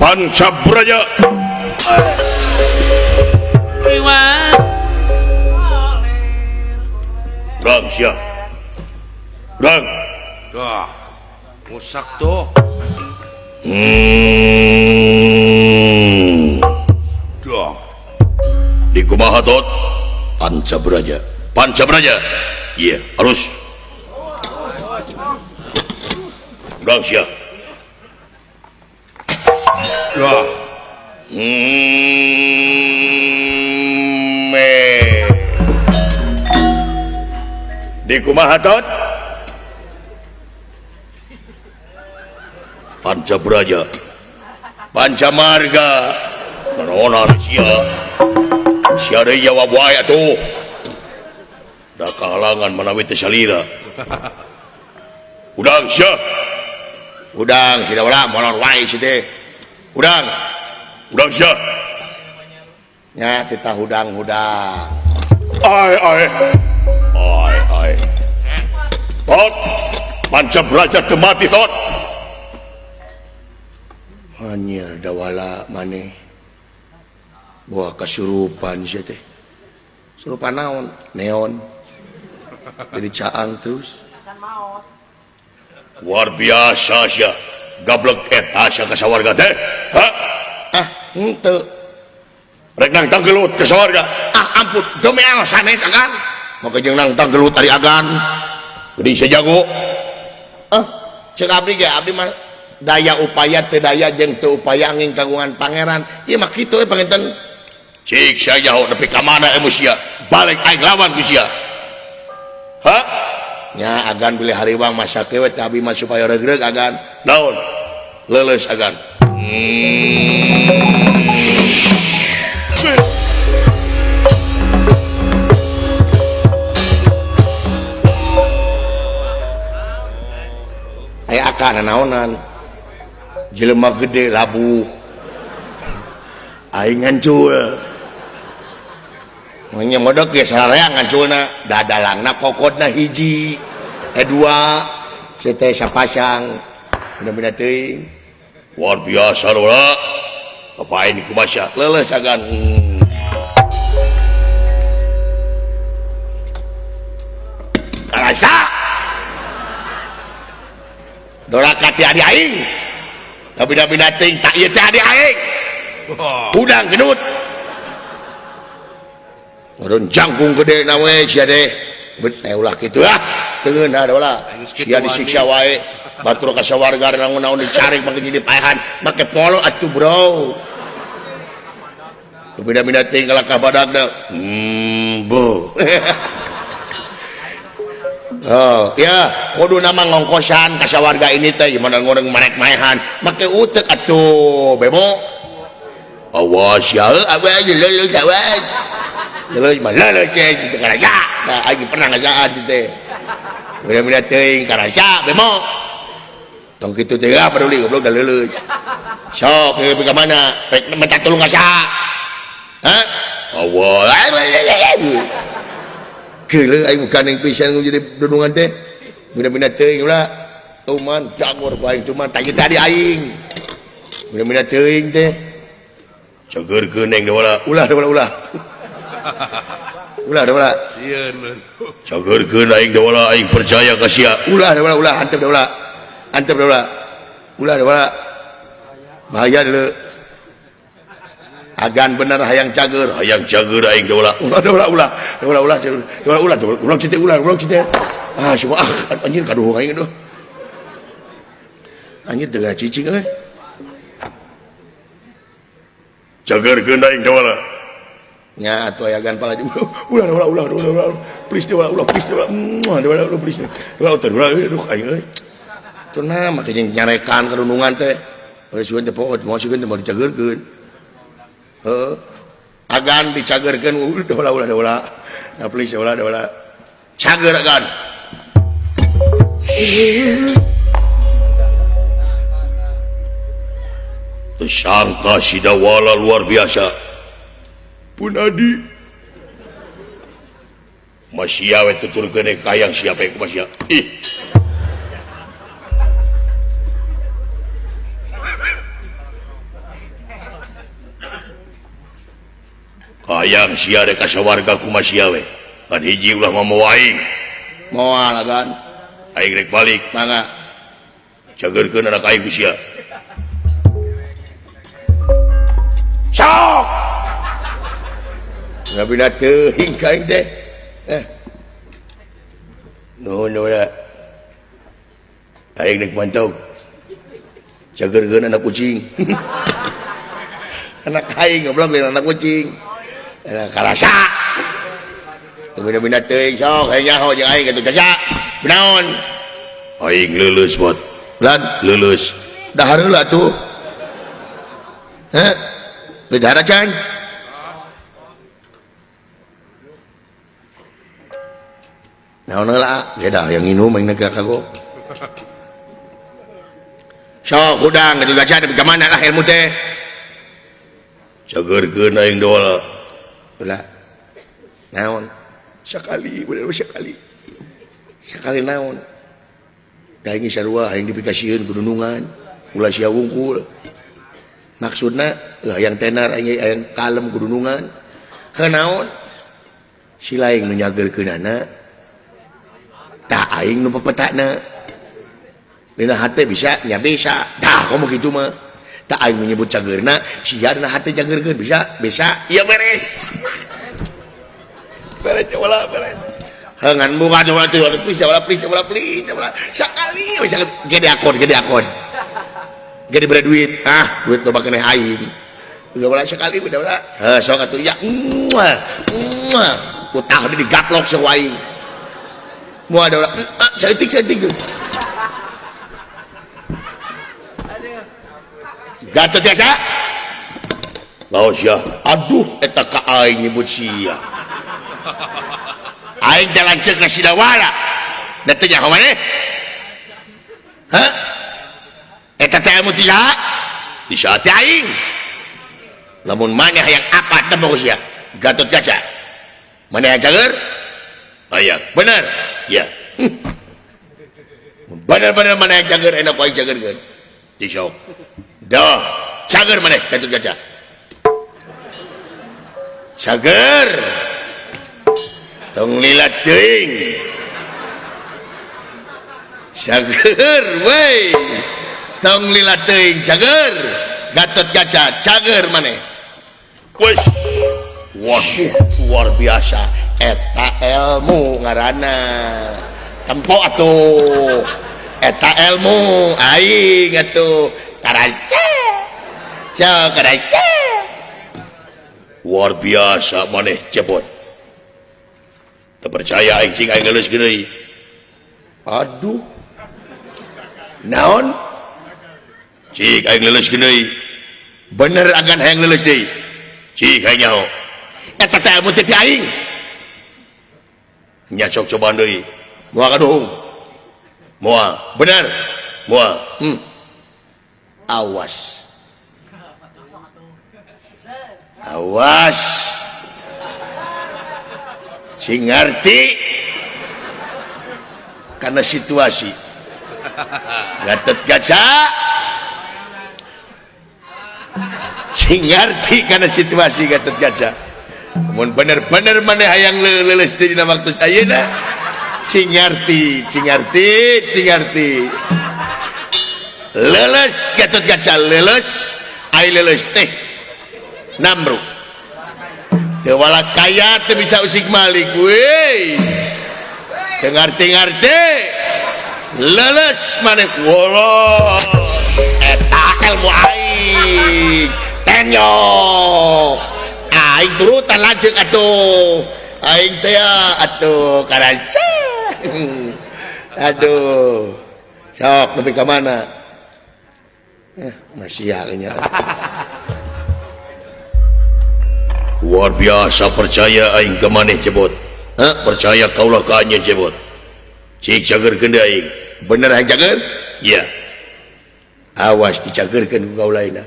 Pancabraja Rang siya Rang dah musak tuh dah di kumaha tot Pancabraja iya harus Rang siya dah di kumaha tot Pancabraja Pancamarga naronan sia deui jawab wae atuh da kahalangan manawi teu salira udang sia udang sida ulah molor wae si teh udang sia nya titah hudang ai tot Pancabraja teu mati tot hanya dawala maneh bawa kasurupan sih teh surupan naon neon jadi caang terus luar biasa sih gablek eta sia ka sawarga teh henteu rek nangtang gelut ka sawarga ampun domel sanes agan maka jeung nangtang gelut ari agan geuning sajago ceuk abdi ge abdi mah daya upaya teu daya jeung teu upaya angin kagungan pangeran ieu mah kitu panginten cik saja nepi ka mana emosia balik aing lawan ku sia nya agan beli hariwang masa kewet abi mah supaya regreg agan naon leuleus agan aya akan naonan jelema gede labuh aing ngancul nya modok ge sareang nganculna dadalangna kokodna hiji dua teh sapasang bener-bener teuing luar biasa lola apain ku masya leuleus agan karasa doraka ti adi aing bina-bina ting tak ieu teh adi aing udang genut ngadon jangkung gede na we sia teh ulah kitu teungeun da ulah sia disiksa wae batur ka sawarga naon dicari make jadi paehan make polo atuh bro bina-bina ting kalakah badagna bo oh ya kudu nama ngongkosan ka sawarga ini teh gimana ngoreng marek maehan make utek atuh bemo awas ya abah leuleus awas leuleus mah leuleus si teu karasa da aing pernah ngasaan teh bener-bener teuing karasa bemo tong kitu teh peduli goblok da leuleus sok pergi ka mana rek minta tolong ka saha awas geuleuh aing kaneng pisan jadi dudungan teh bener-bener teuing ulah tuman jagor ku aing tuman tah tadi aing bener-bener teuing teh cageurkeun neng da ulah sieun cageurkeun aing da aing percaya ka sia ulah antep da ulah bahaya deuleu agan bener hayang cager aing da ulah ulah cite semua anjir kaduh aing tuh anjir teu cicing euy cagerkeun aing da ulah nya atuh aya agan pala ulah please da ulah please aduh aing euy teu na make jeung nyarekan kadunungan teh sueun teh poot mau sueun teh mau dicagerkeun agan dicagerkeun ulah nah please ulah cager agan tersangka si Dawala luar biasa pun adi masih we tuturkeun kayang siapa ku masih ih kayang sia de kasawarga ku masih we kan hiji ulah mau aing moal kan aing rek balik mangga jageurkeun anak aing ku sia sok ngabina teuing ka aing teh no lah aing rek mantau jageurkeun anak kucing anak aing goblok lain anak kucing karasa bina teuing sok aing nyaho jeung aing kitu jasa kunaon aing lulus bot lan lulus dah heula tuh Lidara can naon heula beda yang minum aing negara kago sok udang kitu jasa di mana lah ilmu teh jageurkeun aing doa ulah naon sekali bener sekali naon da aing sarua aing dipikasieun ku dunungan ulah sia wungkul maksudna yang tenar aing kalem ku dunungan naon si laing nu nyageurkeunana tah aing nu pepetakna dina hate bisa nya bisa dah komo kitu mah tak aing menyebut cageurna sia dina hate cageurkeun bisa ieu beres beres hangan bunga coba please sekali bisa gede akun gede bere duit duit loba keneh aing udah bala sekali udah bala sok atuh ya utang di gaplok sok aing moal ada setik Gatot biasa laos ya aduh eta ka aing nyebut sia aing jalan cek na sidawala da teu nyaho maneh eta teh ilmu tiga di saat aing lamun maneh hayang apa temu sia Gatot Kaca maneh cager aya bener ya bener maneh cager enak aing cagerkeun di sok dah cager maneh Gatot Kaca cager tong lilat teuing cager wey tong lilat teuing cager Gatot Kaca cager maneh wes waduh luar biasa eta ilmu ngaranna tempo atuh eta ilmu aing atuh karasa luar biasa maneh cepot tak percaya aing cing aing geus geuneuy aduh naon cing aing leuleus geuneuy bener agan hayang leuleus deui cing aing nyaho eta teh ilmu teh ti aing nya sok cobaan deui moal kaduhung moal bener moal awas sing ngarti karena situasi Gatot Kaca sing ngarti karena situasi Gatot Kaca mun bener-bener maneh hayang leuleus dina waktu ayeuna sing ngarti leuleus Gatot Kaca leuleus ai leuleus teh namru teu wala kaya teu bisa usik malik weh teu ngarti leuleus maneh wala eta ilmu aing tenyok aing turutan lanceuk atuh aing teh atuh karasa aduh sok nepi ka mana masih nya luar biasa percaya aing ke maneh cebot percaya kaulah ka anya cebot cik cageurkeun deui aing bener hayang cager ya awas dicageurkeun ku kaulaina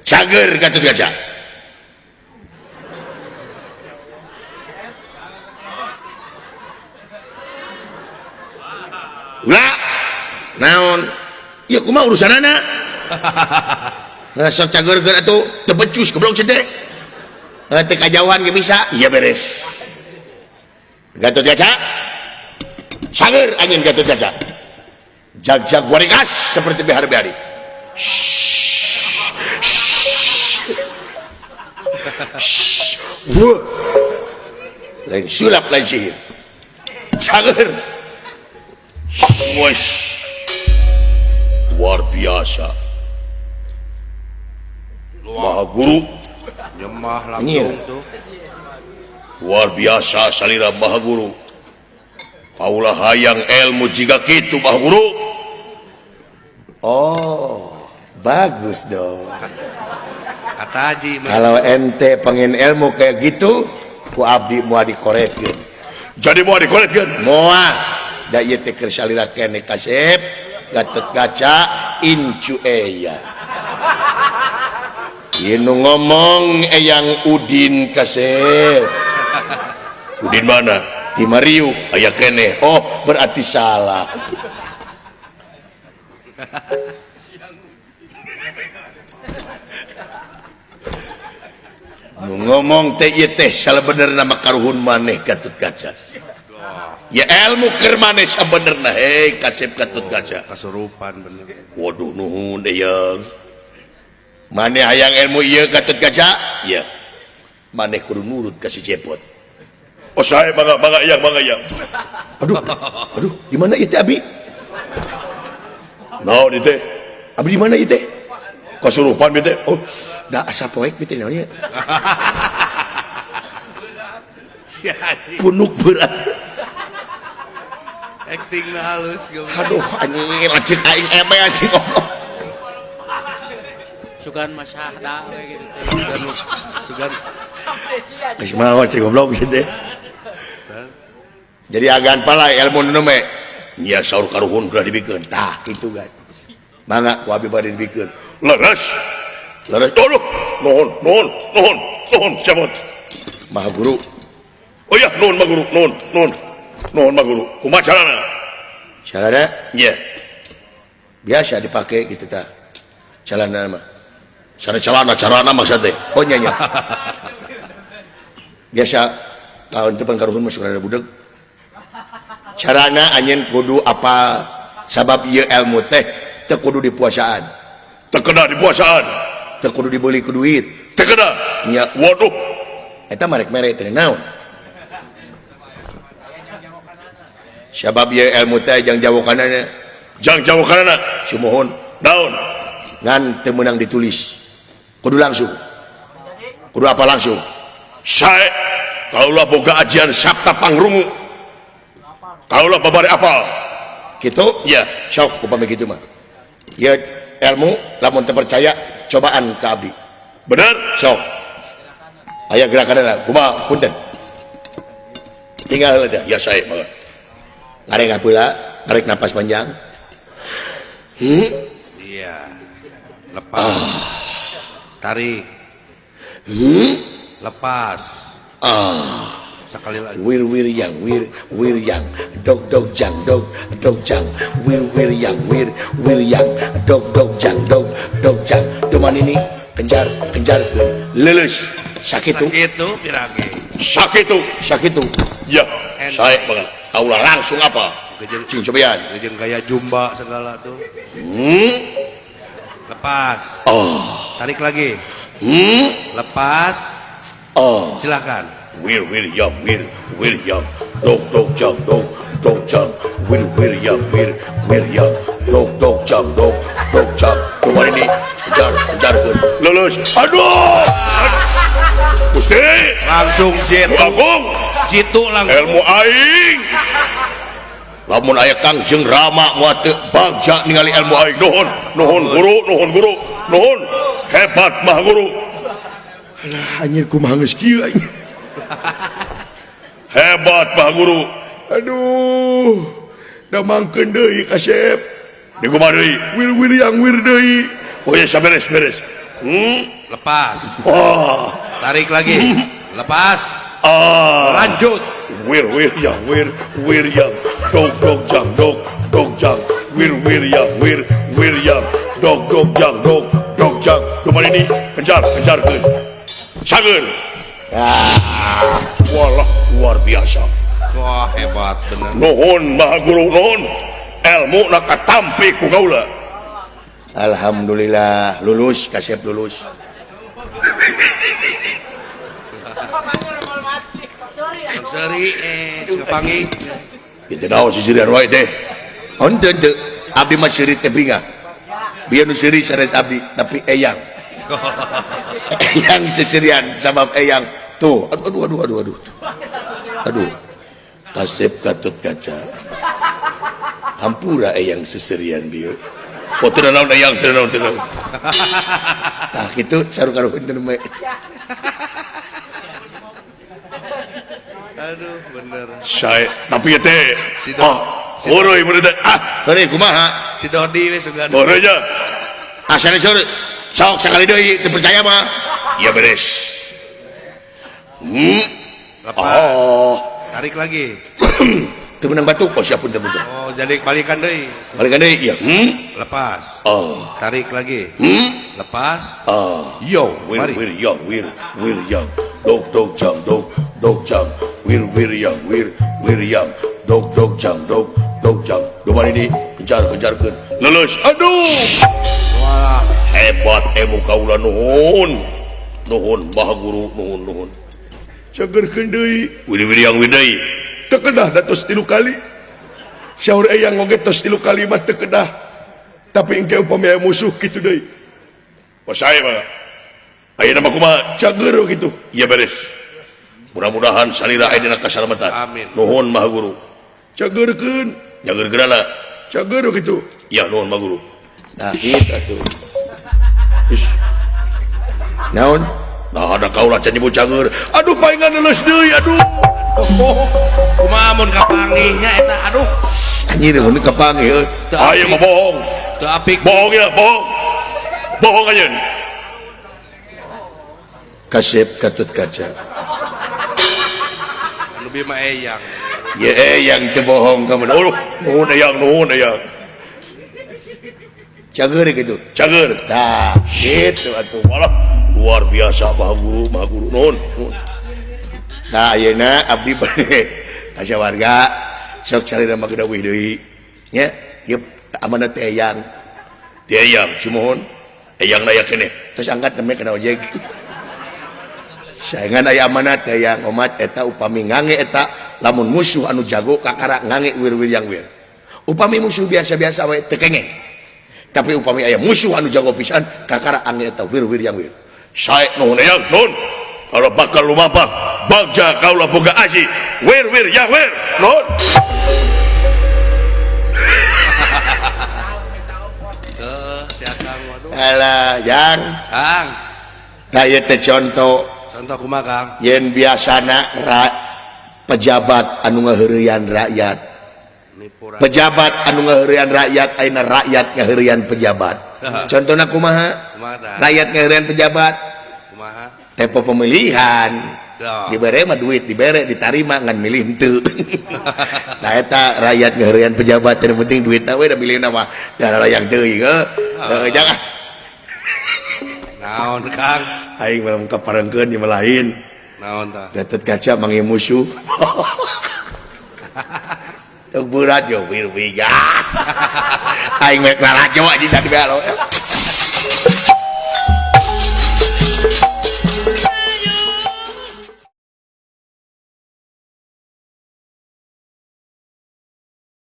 cager Gatot Kaca Ulah. Naon? Ya kumaha urusanana? Sok cagerkeun atuh teu becus goblok cede. Teu kajauhan ge bisa. Iya beres. Gatot Kaca. Sanger anjeun Gatot Kaca. Jag-jag waringas seperti behar-behari. Lain sulap lain sihir. Sanger. Wes. Luar biasa. Maha Guru nyemah langsung tuh. Luar biasa salira Maha Guru. Paulah hayang ilmu jika kitu Maha Guru. Oh, bagus dong. Kata Haji, Kalau ente pengen ilmu kayak gitu, ku abdi mau dikorekeun. Jadi mau dikorekeun? Moal. Da ieu teh keur salira keneh kasep, Gatot Kaca, incu eya. Ieu ngomong eyang Udin kasep. Udin mana? Di Mariu aya keneh. Oh, berarti salah. Ngomong teh ieu teh sabenerna mah karuhun maneh Gatot Kaca. Ya ilmu keur maneh sabenerna hei kasep Gatot Kaca. Kasurupan bener. Waduh nuhun eyang. Maneh hayang ilmu ieu Gatot Kaca? Ya. Maneh kudu nurut ka si Cepot. Oh saya bangga eyang, bangga eyang. Aduh, di mana ieu teh abi? Naon ieu teh? Abi di mana ieu teh? Kasurupan ieu teh. Oh, da asa poek ieu teh naon ieu? Punuk berat. Acting na halus. Aduh, anjing lanceuk aing emeh sih ngomong. Sugan masyahda we gitu. Sugan Geus maot sih goblok sih teh. Jadi agan pala ilmu nu mah nya saur karuhun kudu dibikeun. Tah kitu kan. Mangga ku abi bade dibikeun. Leres. Leres. Aduh, nuhun, cabut. Maha Guru. Oh ya, nuhun Maha Guru, nuhun Maha Guru. Kumaha carana? Carana? Iya. Biasa dipakai gitu tah. Calana mah. Carana maksudnya. Oh nya. Biasa tahun depan karuhun masuk rada budeg. Carana anjeun kudu apa sabab ieu ilmu teh teu kudu di puasaan. Teu kena di puasaan. Teu kudu dibeli ku duit. Teu kena. Nya waduh. Eta marek mere teh naon? Sabab ieu ilmu teh jang jawokanana. Jang jawokanana. Sumohon. Naon? Ngan teu meunang ditulis. Kudu langsung. Kudu apa langsung? Sae kaulah boga ajian Sabta Pangrungu. Kaulah babari apal. Gitu? Ya, sok upami kitu mah. Ya ilmu lamun teu percaya cobaan ka abdi. Bener? Sok. Aya gerakanana, kumaha punten. Tinggal aja. Ya sae mah. Ngareng apeula, tarik napas panjang. iya. Lepas. Tarik. Lepas. Sekali lagi. Wir yang dog jang wir yang dog jang cuman ini kejar lulus sakitu ya saya banget aulah langsung apa cing cobian Jeung gaya jumba segala tuh. Lepas. Tarik lagi. Lepas. Silakan. Wir yang dog jang wir yang dog jang cuman ini kejar lulus aduh Gusti Langsung jitu langsung. ilmu aing lamun aya Kang jeung Rama moal teu bagja ningali ilmu aing nuhun guru nuhun hebat Maha Guru alah anjir kumaha geus kieu aing hebat Maha Guru aduh da mangkeun deui kasep di kumaha deui wir yang deui oh ya saberes Lepas. wah Tarik lagi. Lepas. Lanjut. wir yang dog jang dog jang wir yang dog jang duman ini kencarkeun sageun walah luar biasa Wah, hebat bener. nuhun maha guru nuhun ilmu na katampi ku kaula alhamdulillah lulus kasep lulus Seri kepangi. kita naon si sirian wae teh henteu teu abdi mah siri teh binga biar nu siri sanes abdi tapi eyang eyang sesirian sabab eyang tuh aduh kasep katut kaca hampura eyang seserian dia oh teu naon eyang teu naon tah kitu saru-karuhun teh mah Aduh, bener. saya tapi ya teh Si Dodi. Uroi murid tadi kumaha Si Dodi we sugan. uroi aja asal sore sok sekali deui teu percaya mah ya beres Lepas. oh Tarik lagi. teu menang batuk oh siapun teu betul Oh, jadi balikan deui. balikan deui ya Lepas. oh Tarik lagi. Lepas. oh Yo, wir mari. yang dog jang wir yang dog jang duman ini kencarkeun lulus aduh Wah, hebat emu kaula nuhun maha guru nuhun cagerkeun deui wir yang deui teu kedah datos 3 kali saur eyang oge tos 3 kali mah teu kedah tapi engke upami aya musuh kitu deui pasae mah ayeuna mah kumaha cager kitu ieu beres mudah-mudahan salira aya dina kasalamatan Amin. nuhun maha guru cagerkeun nyageurkeunana cager kitu ya nuhun maha guru nah kitu atuh is naon nah ada kaula can nyebut cager aduh paingan leuleus deui aduh kumaha mun kapangihnya eta aduh. anjir mun kapangi heuh aya mah bohong Teu apik. bohong ya bohong aja kasep katut kaca Anu bieu mah eyang. ya yang teu bohong kamu nuhun eyang cager gitu cager tah gitu atuh malah luar biasa maha guru nuhun nah ayeuna abdi bade asa warga sok cari nama gedawih deui nya ieu amanat teh eyang cimohon eyang na yakene terus angkat teme kana ojek saengan aya amanat teh eyang omat eta upami ngange eta lamun musuh anu jago kakara ngange wir yang upami musuh biasa-biasa wae teu kengeng tapi upami aya musuh anu jago pisan kakara ange eta wir yang sae nuhun eyang nuhun kalau bakal lumampah bagja kaula boga aji wir yang nuhun Si Akang waduh. alah yang Kang, da ieu teh contoh contoh kumaha Kang? yen biasana pejabat anu ngaheureuyan rakyat Nipu rakyat. pejabat anu ngaheureuyan rakyat ayeuna rakyat ngaheureuyan pejabat contohna kumaha Kumaha tah? rakyat ngaheureuyan pejabat Kumaha? tempo pemilihan Ya. dibere mah duit dibere ditarima ngan milih henteu nah eta rakyat ngaheureuyan pejabat yang penting duitna we da milihna mah da yang teuing jangan Naon Kang? aing mah kaparengkeun ieu mah lain Naon tah? Gatot kaca mangi musuh teu berat yo wir aing mek lalajo aja tadi balo